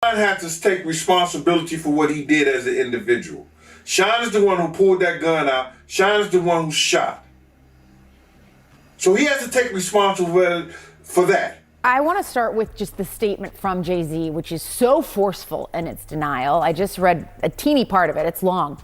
Sean had to take responsibility for what he did as an individual. Sean is the one who pulled that gun out. Sean is the one who shot. So he has to take responsibility for that. I want to start with just the statement from Jay-Z, which is so forceful in its denial. I just read a teeny part of it. It's long,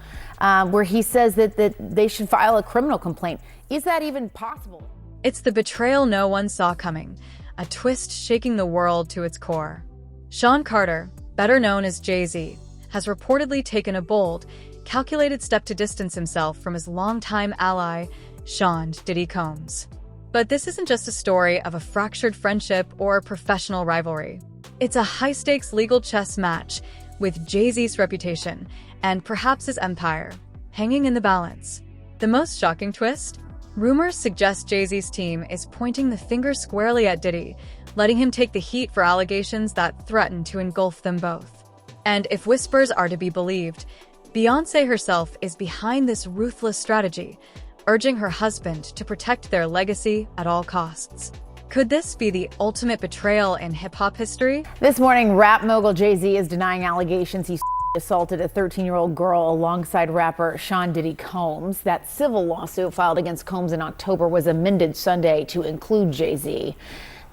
where he says that they should file a criminal complaint. Is that even possible? It's the betrayal no one saw coming, a twist shaking the world to its core. Sean Carter, better known as Jay-Z, has reportedly taken a bold, calculated step to distance himself from his longtime ally, Sean Diddy Combs. But this isn't just a story of a fractured friendship or professional rivalry. It's a high-stakes legal chess match with Jay-Z's reputation and perhaps his empire hanging in the balance. The most shocking twist? Rumors suggest Jay-Z's team is pointing the finger squarely at Diddy, letting him take the heat for allegations that threaten to engulf them both. And if whispers are to be believed, Beyoncé herself is behind this ruthless strategy, urging her husband to protect their legacy at all costs. Could this be the ultimate betrayal in hip-hop history? This morning, rap mogul Jay-Z is denying allegations he assaulted a 13-year-old girl alongside rapper Sean Diddy Combs. That civil lawsuit filed against Combs in October was amended Sunday to include Jay-Z.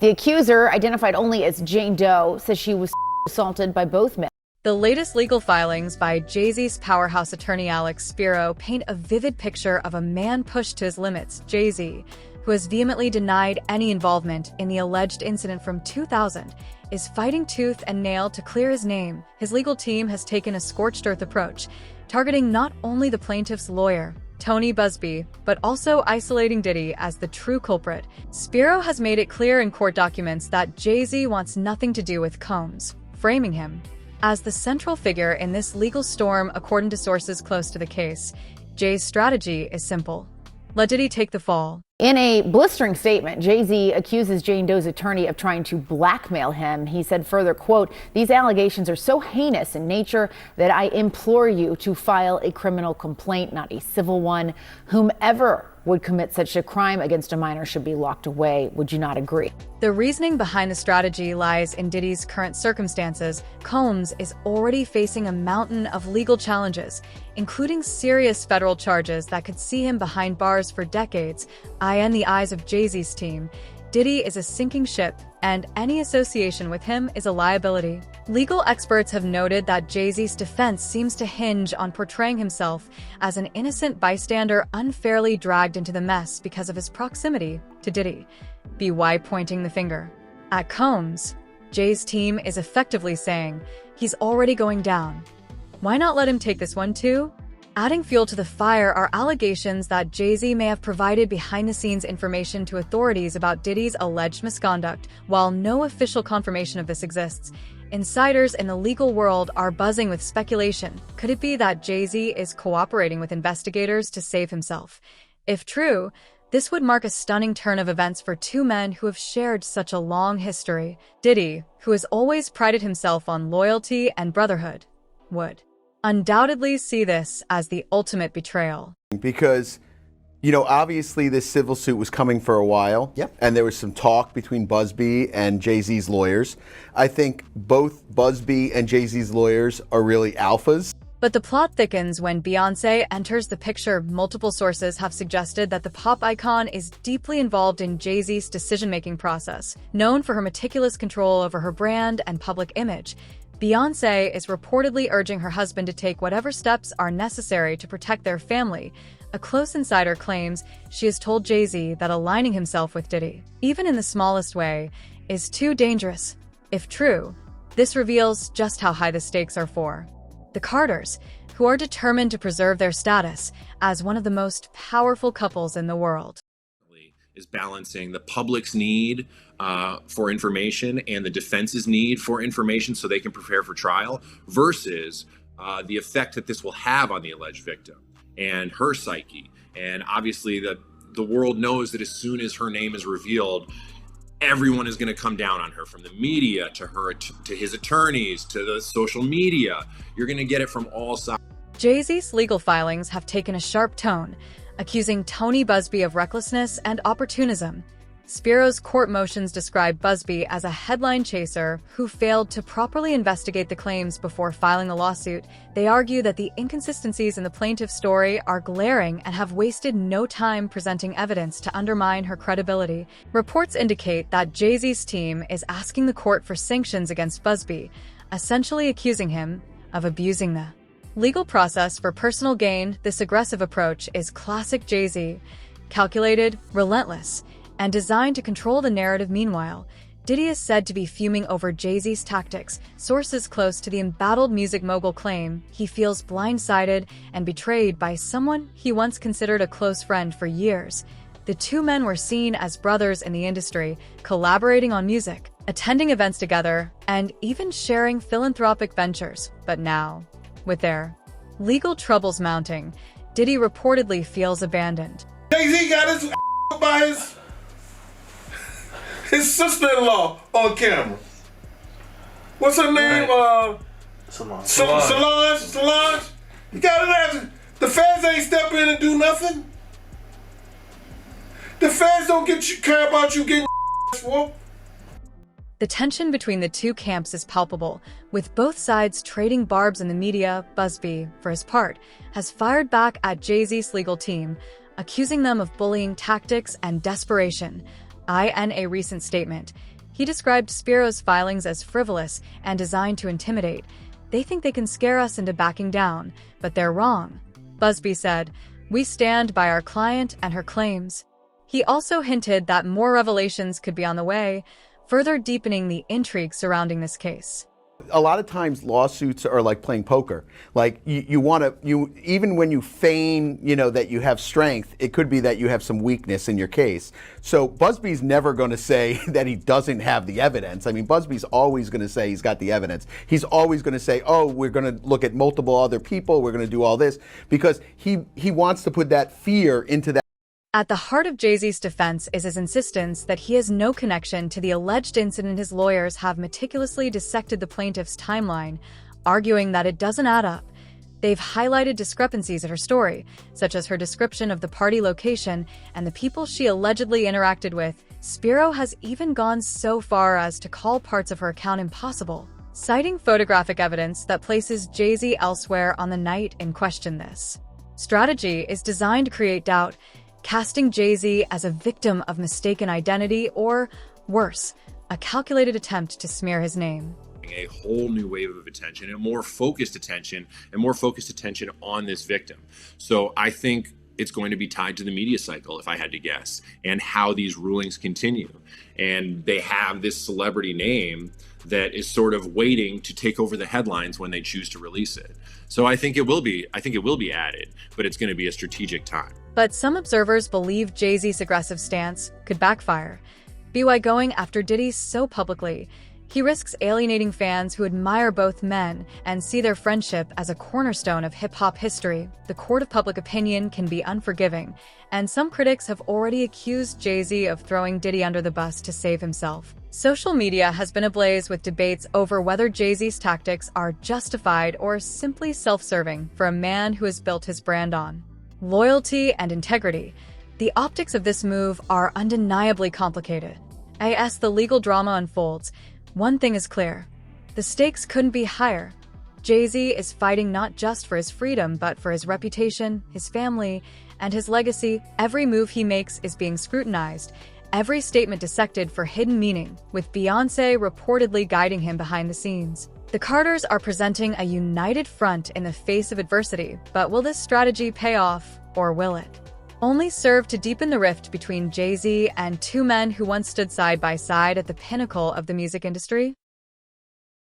The accuser, identified only as Jane Doe, says she was assaulted by both men. The latest legal filings by Jay-Z's powerhouse attorney Alex Spiro paint a vivid picture of a man pushed to his limits, Jay-Z, who has vehemently denied any involvement in the alleged incident from 2000, is fighting tooth and nail to clear his name. His legal team has taken a scorched earth approach, targeting not only the plaintiff's lawyer, Tony Busby, but also isolating Diddy as the true culprit. Spiro has made it clear in court documents that Jay-Z wants nothing to do with Combs, framing him as the central figure in this legal storm. According to sources close to the case, Jay's strategy is simple: let Diddy take the fall. In a blistering statement, Jay-Z accuses Jane Doe's attorney of trying to blackmail him. He said further, quote, "These allegations are so heinous in nature that I implore you to file a criminal complaint, not a civil one. Whomever would commit such a crime against a minor should be locked away. Would you not agree?" The reasoning behind the strategy lies in Diddy's current circumstances. Combs is already facing a mountain of legal challenges, including serious federal charges that could see him behind bars for decades. In the eyes of Jay-Z's team, Diddy is a sinking ship, and any association with him is a liability. Legal experts have noted that Jay-Z's defense seems to hinge on portraying himself as an innocent bystander unfairly dragged into the mess because of his proximity to Diddy. Why pointing the finger at Combs? Jay's team is effectively saying he's already going down. Why not let him take this one too? Adding fuel to the fire are allegations that Jay-Z may have provided behind-the-scenes information to authorities about Diddy's alleged misconduct. While no official confirmation of this exists, insiders in the legal world are buzzing with speculation. Could it be that Jay-Z is cooperating with investigators to save himself? If true, this would mark a stunning turn of events for two men who have shared such a long history. Diddy, who has always prided himself on loyalty and brotherhood, would undoubtedly see this as the ultimate betrayal. Because, obviously this civil suit was coming for a while. Yep. And there was some talk between Busby and Jay-Z's lawyers. I think both Busby and Jay-Z's lawyers are really alphas. But the plot thickens when Beyoncé enters the picture. Multiple sources have suggested that the pop icon is deeply involved in Jay-Z's decision-making process. Known for her meticulous control over her brand and public image, Beyoncé is reportedly urging her husband to take whatever steps are necessary to protect their family. A close insider claims she has told Jay-Z that aligning himself with Diddy, even in the smallest way, is too dangerous. If true, this reveals just how high the stakes are for the Carters, who are determined to preserve their status as one of the most powerful couples in the world. Is balancing the public's need for information and the defense's need for information so they can prepare for trial versus the effect that this will have on the alleged victim and her psyche. And obviously the world knows that as soon as her name is revealed, everyone is going to come down on her, from the media to her, to his attorneys, to the social media. You're going to get it from all sides. Jay-Z's legal filings have taken a sharp tone, accusing Tony Busby of recklessness and opportunism. Spiro's court motions describe Busby as a headline chaser who failed to properly investigate the claims before filing a lawsuit. They argue that the inconsistencies in the plaintiff's story are glaring and have wasted no time presenting evidence to undermine her credibility. Reports indicate that Jay-Z's team is asking the court for sanctions against Busby, essentially accusing him of abusing the legal process for personal gain. This aggressive approach is classic Jay-Z, calculated, relentless, and designed to control the narrative. Meanwhile, Diddy is said to be fuming over Jay-Z's tactics. Sources close to the embattled music mogul claim he feels blindsided and betrayed by someone he once considered a close friend for years. The two men were seen as brothers in the industry, collaborating on music, attending events together, and even sharing philanthropic ventures. But now, with their legal troubles mounting, Diddy reportedly feels abandoned. Jay-Z got his by his sister-in-law on camera. What's her name? Solange. You got it. The feds ain't step in and do nothing. The feds don't care about you getting whooped. The tension between the two camps is palpable, with both sides trading barbs in the media. Busby, for his part, has fired back at Jay-Z's legal team, accusing them of bullying tactics and desperation. In a recent statement, he described Spiro's filings as frivolous and designed to intimidate. They think they can scare us into backing down, but they're wrong. Busby said, "We stand by our client and her claims." He also hinted that more revelations could be on the way, further deepening the intrigue surrounding this case. A lot of times lawsuits are like playing poker. Like even when you feign, that you have strength, it could be that you have some weakness in your case. So Busby's never going to say that he doesn't have the evidence. I mean, Busby's always going to say he's got the evidence. He's always going to say, oh, we're going to look at multiple other people. We're going to do all this because he wants to put that fear into that. At the heart of Jay-Z's defense is his insistence that he has no connection to the alleged incident. His lawyers have meticulously dissected the plaintiff's timeline, arguing that it doesn't add up. They've highlighted discrepancies in her story, such as her description of the party location and the people she allegedly interacted with. Spiro has even gone so far as to call parts of her account impossible, citing photographic evidence that places Jay-Z elsewhere on the night in question. This strategy is designed to create doubt, casting Jay-Z as a victim of mistaken identity or, worse, a calculated attempt to smear his name. A whole new wave of attention and more focused attention on this victim. So I think it's going to be tied to the media cycle, if I had to guess, and how these rulings continue. And they have this celebrity name that is sort of waiting to take over the headlines when they choose to release it. So I think it will be added, but it's going to be a strategic time. But some observers believe Jay-Z's aggressive stance could backfire. By going after Diddy so publicly, he risks alienating fans who admire both men and see their friendship as a cornerstone of hip-hop history. The court of public opinion can be unforgiving, and some critics have already accused Jay-Z of throwing Diddy under the bus to save himself. Social media has been ablaze with debates over whether Jay-Z's tactics are justified or simply self-serving for a man who has built his brand on loyalty and integrity. The optics of this move are undeniably complicated. As the legal drama unfolds, one thing is clear: the stakes couldn't be higher. Jay-Z is fighting not just for his freedom, but for his reputation, his family, and his legacy. Every move he makes is being scrutinized, every statement dissected for hidden meaning, with Beyoncé reportedly guiding him behind the scenes. The Carters are presenting a united front in the face of adversity, but will this strategy pay off, or will it only serve to deepen the rift between Jay-Z and two men who once stood side by side at the pinnacle of the music industry?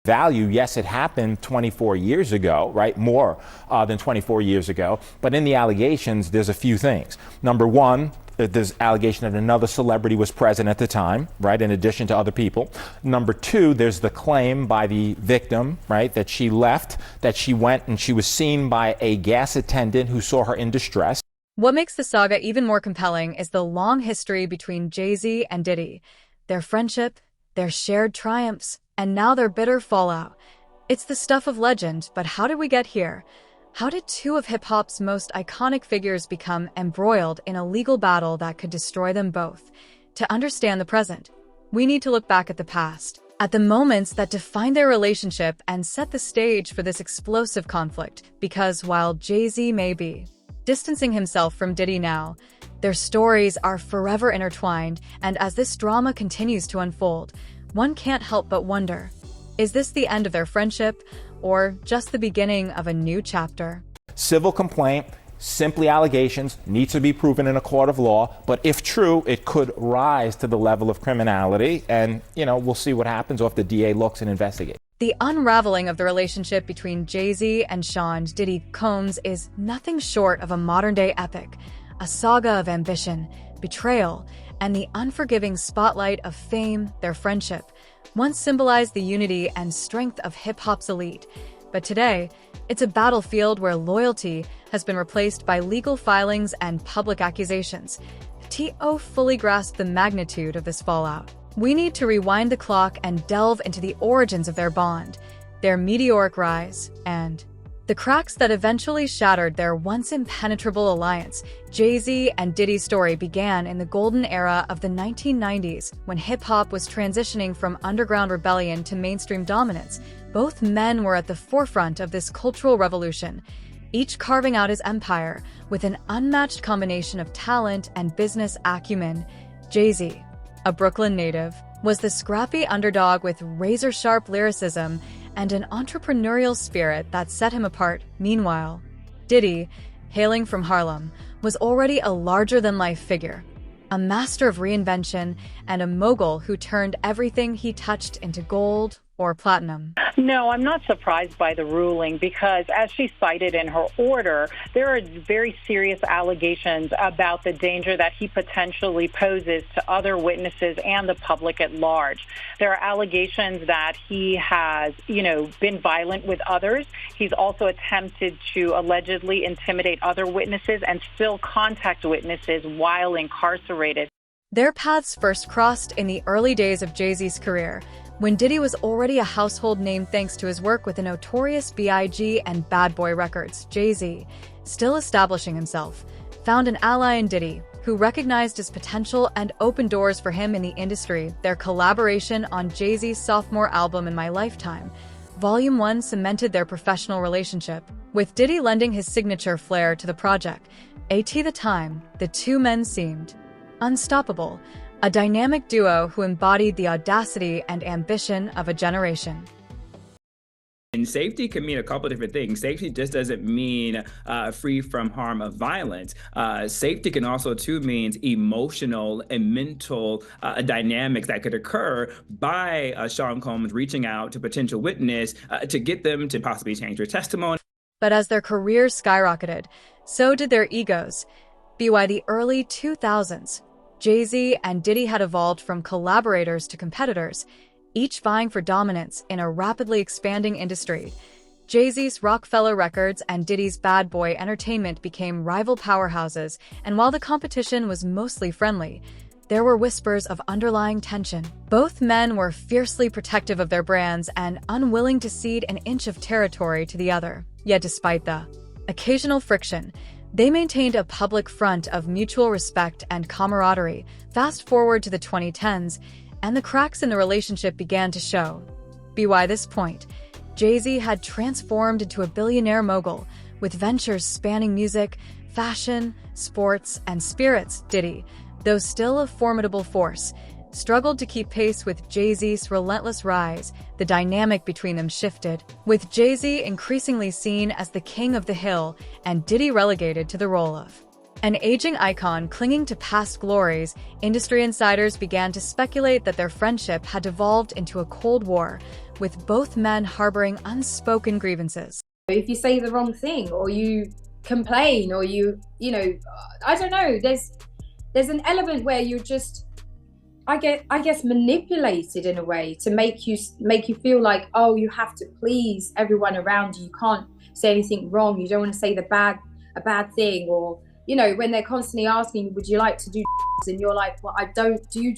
Value, yes, it happened 24 years ago, right? More than 24 years ago. But in the allegations, there's a few things. Number one, there's allegation that another celebrity was present at the time, right, in addition to other people. Number two, there's the claim by the victim, right, that she left, that she went and she was seen by a gas attendant who saw her in distress. What makes the saga even more compelling is the long history between Jay-Z and Diddy, their friendship, their shared triumphs, and now their bitter fallout. It's the stuff of legend, but how did we get here? How did two of hip-hop's most iconic figures become embroiled in a legal battle that could destroy them both? To understand the present, we need to look back at the past, at the moments that defined their relationship and set the stage for this explosive conflict. Because while Jay-Z may be distancing himself from Diddy now, their stories are forever intertwined, and as this drama continues to unfold, one can't help but wonder, is this the end of their friendship, or just the beginning of a new chapter? Civil complaint, simply allegations, needs to be proven in a court of law, but if true, it could rise to the level of criminality, and, we'll see what happens, or if the DA looks and investigates. The unraveling of the relationship between Jay-Z and Sean Diddy Combs is nothing short of a modern-day epic, a saga of ambition, betrayal, and the unforgiving spotlight of fame. Their friendship once symbolized the unity and strength of hip-hop's elite, but today, it's a battlefield where loyalty has been replaced by legal filings and public accusations. T.O. fully grasped the magnitude of this fallout. We need to rewind the clock and delve into the origins of their bond, their meteoric rise, and the cracks that eventually shattered their once impenetrable alliance. Jay-Z and Diddy's story began in the golden era of the 1990s, when hip-hop was transitioning from underground rebellion to mainstream dominance. Both men were at the forefront of this cultural revolution, each carving out his empire with an unmatched combination of talent and business acumen. Jay-Z, a Brooklyn native, was the scrappy underdog with razor-sharp lyricism and an entrepreneurial spirit that set him apart. Meanwhile, Diddy, hailing from Harlem, was already a larger-than-life figure, a master of reinvention and a mogul who turned everything he touched into gold or platinum. No, I'm not surprised by the ruling because, as she cited in her order, there are very serious allegations about the danger that he potentially poses to other witnesses and the public at large. There are allegations that he has, been violent with others. He's also attempted to allegedly intimidate other witnesses and still contact witnesses while incarcerated. Their paths first crossed in the early days of Jay-Z's career, when Diddy was already a household name thanks to his work with the notorious B.I.G. and Bad Boy Records. Jay-Z, still establishing himself, found an ally in Diddy, who recognized his potential and opened doors for him in the industry. Their collaboration on Jay-Z's sophomore album In My Lifetime, Volume 1, cemented their professional relationship, with Diddy lending his signature flair to the project. At the time, the two men seemed unstoppable, a dynamic duo who embodied the audacity and ambition of a generation. And safety can mean a couple different things. Safety just doesn't mean free from harm of violence. Safety can also too mean emotional and mental dynamics that could occur by Sean Combs reaching out to potential witness to get them to possibly change their testimony. But as their careers skyrocketed, so did their egos. By the early 2000s, Jay-Z and Diddy had evolved from collaborators to competitors, each vying for dominance in a rapidly expanding industry. Jay-Z's Rockefeller Records and Diddy's Bad Boy Entertainment became rival powerhouses, and while the competition was mostly friendly, there were whispers of underlying tension. Both men were fiercely protective of their brands and unwilling to cede an inch of territory to the other. Yet despite the occasional friction, they maintained a public front of mutual respect and camaraderie. Fast forward to the 2010s, and the cracks in the relationship began to show. By this point, Jay-Z had transformed into a billionaire mogul, with ventures spanning music, fashion, sports, and spirits. Diddy, though still a formidable force, struggled to keep pace with Jay-Z's relentless rise. The dynamic between them shifted, with Jay-Z increasingly seen as the king of the hill and Diddy relegated to the role of an aging icon clinging to past glories. Industry insiders began to speculate that their friendship had devolved into a Cold War, with both men harboring unspoken grievances. If you say the wrong thing, or you complain, or I don't know, there's an element where you're just, I guess manipulated in a way to make you feel like, oh, you have to please everyone around you. You can't say anything wrong. You don't want to say a bad thing, or when they're constantly asking, would you like to do, and you're like, well, I don't do,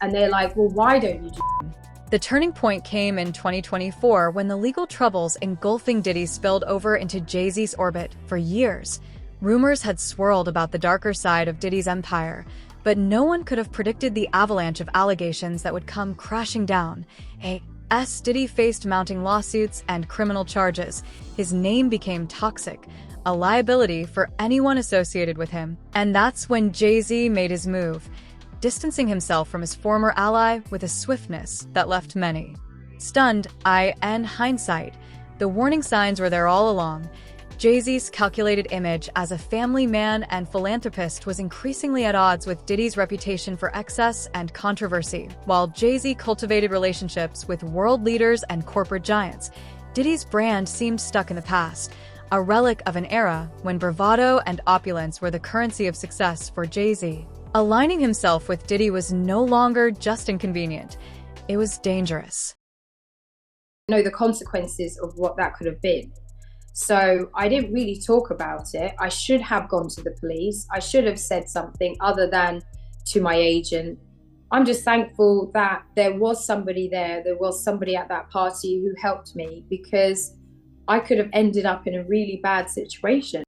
and they're like, well, why don't you do? The turning point came in 2024 when the legal troubles engulfing Diddy spilled over into Jay-Z's orbit. For years, rumors had swirled about the darker side of Diddy's empire, But no one could have predicted the avalanche of allegations that would come crashing down. S. Diddy faced mounting lawsuits and criminal charges. His name became toxic, a liability for anyone associated with him. And that's when Jay-Z made his move, distancing himself from his former ally with a swiftness that left many stunned. In hindsight, the warning signs were there all along. Jay-Z's calculated image as a family man and philanthropist was increasingly at odds with Diddy's reputation for excess and controversy. While Jay-Z cultivated relationships with world leaders and corporate giants, Diddy's brand seemed stuck in the past, a relic of an era when bravado and opulence were the currency of success for Jay-Z. Aligning himself with Diddy was no longer just inconvenient, it was dangerous. Know the consequences of what that could have been. So I didn't really talk about it. I should have gone to the police. I should have said something other than to my agent. I'm just thankful that there was somebody there. There was somebody at that party who helped me, because I could have ended up in a really bad situation.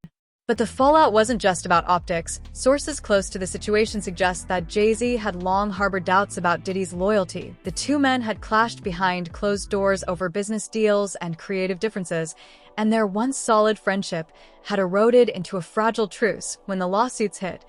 But the fallout wasn't just about optics. Sources close to the situation suggest that Jay-Z had long harbored doubts about Diddy's loyalty. The two men had clashed behind closed doors over business deals and creative differences, and their once solid friendship had eroded into a fragile truce when the lawsuits hit.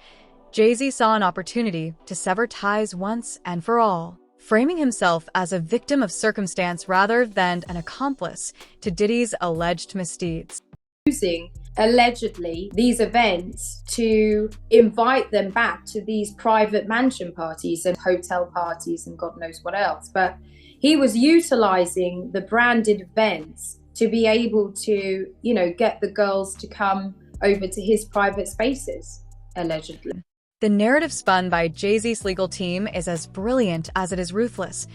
Jay-Z saw an opportunity to sever ties once and for all, framing himself as a victim of circumstance rather than an accomplice to Diddy's alleged misdeeds. Using allegedly these events to invite them back to these private mansion parties and hotel parties and God knows what else. But he was utilizing the branded events to be able to, get the girls to come over to his private spaces, allegedly. The narrative spun by Jay-Z's legal team is as brilliant as it is ruthless.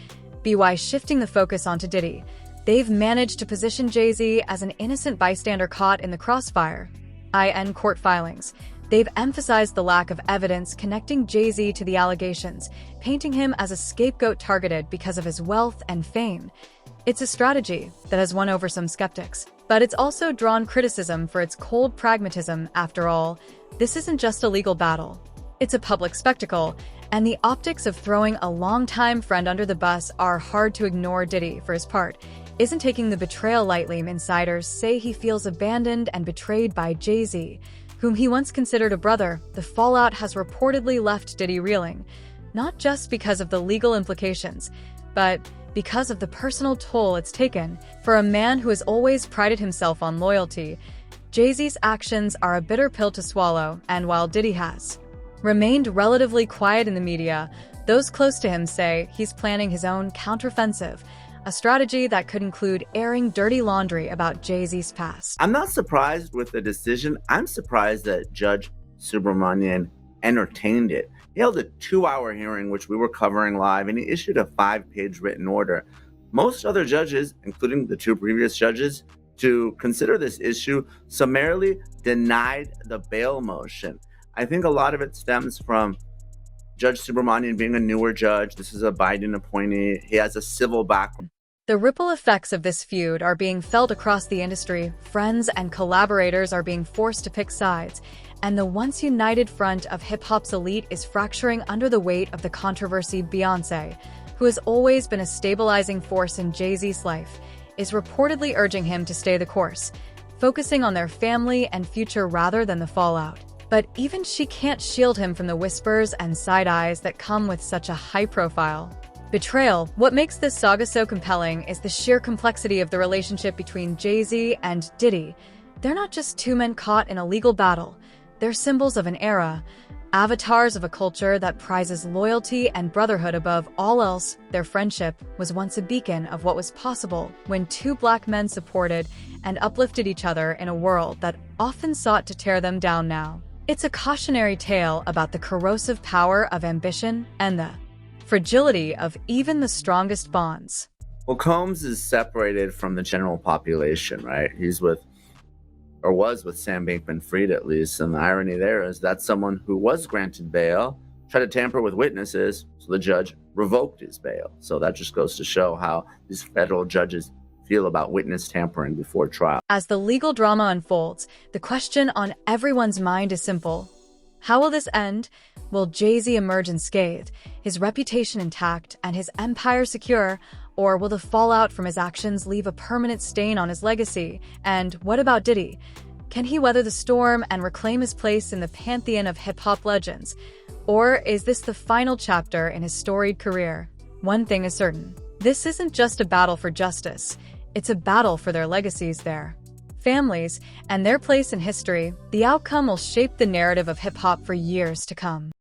BY shifting the focus onto Diddy, they've managed to position Jay-Z as an innocent bystander caught in the crossfire. In court filings, they've emphasized the lack of evidence connecting Jay-Z to the allegations, painting him as a scapegoat targeted because of his wealth and fame. It's a strategy that has won over some skeptics, but it's also drawn criticism for its cold pragmatism. After all, this isn't just a legal battle. It's a public spectacle, and the optics of throwing a longtime friend under the bus are hard to ignore. Diddy, for his part, isn't taking the betrayal lightly. Insiders say he feels abandoned and betrayed by Jay-Z, whom he once considered a brother. The fallout has reportedly left Diddy reeling, not just because of the legal implications, but because of the personal toll it's taken. For a man who has always prided himself on loyalty, Jay-Z's actions are a bitter pill to swallow, and while Diddy has remained relatively quiet in the media, those close to him say he's planning his own counteroffensive, a strategy that could include airing dirty laundry about Jay-Z's past. I'm not surprised with the decision. I'm surprised that Judge Subramanian entertained it. He held a 2-hour hearing, which we were covering live, and he issued a 5-page written order. Most other judges, including the 2 previous judges, to consider this issue, summarily denied the bail motion. I think a lot of it stems from Judge Subramanian being a newer judge. This is a Biden appointee. He has a civil background. The ripple effects of this feud are being felt across the industry. Friends and collaborators are being forced to pick sides, and the once united front of hip-hop's elite is fracturing under the weight of the controversy. Beyoncé, who has always been a stabilizing force in Jay-Z's life, is reportedly urging him to stay the course, focusing on their family and future rather than the fallout. But even she can't shield him from the whispers and side eyes that come with such a high profile. Betrayal. What makes this saga so compelling is the sheer complexity of the relationship between Jay-Z and Diddy. They're not just two men caught in a legal battle. They're symbols of an era, avatars of a culture that prizes loyalty and brotherhood above all else. Their friendship was once a beacon of what was possible when two black men supported and uplifted each other in a world that often sought to tear them down. Now, it's a cautionary tale about the corrosive power of ambition and the fragility of even the strongest bonds. Well, Combs is separated from the general population, right? He's with, or was with, Sam Bankman-Fried at least. And the irony there is that's someone who was granted bail, tried to tamper with witnesses, so the judge revoked his bail. So that just goes to show how these federal judges feel about witness tampering before trial. As the legal drama unfolds, the question on everyone's mind is simple. How will this end? Will Jay-Z emerge unscathed, his reputation intact, and his empire secure? Or will the fallout from his actions leave a permanent stain on his legacy? And what about Diddy? Can he weather the storm and reclaim his place in the pantheon of hip-hop legends? Or is this the final chapter in his storied career? One thing is certain. This isn't just a battle for justice. It's a battle for their legacies, their families, and their place in history. The outcome will shape the narrative of hip-hop for years to come.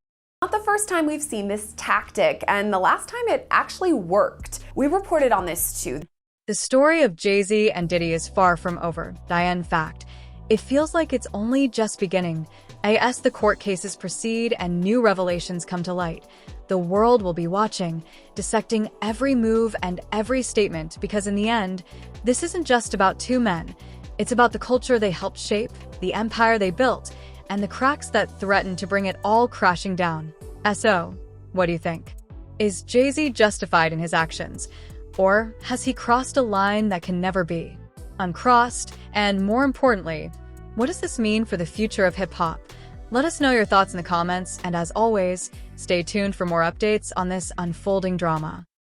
Not the first time we've seen this tactic, and the last time it actually worked. We reported on this too. The story of Jay-Z and Diddy is far from over. In fact, it feels like it's only just beginning. As the court cases proceed and new revelations come to light, the world will be watching, dissecting every move and every statement, because in the end, this isn't just about two men. It's about the culture they helped shape, the empire they built, and the cracks that threaten to bring it all crashing down. So, what do you think? Is Jay-Z justified in his actions? Or has he crossed a line that can never be uncrossed? And more importantly, what does this mean for the future of hip-hop? Let us know your thoughts in the comments, and as always, stay tuned for more updates on this unfolding drama.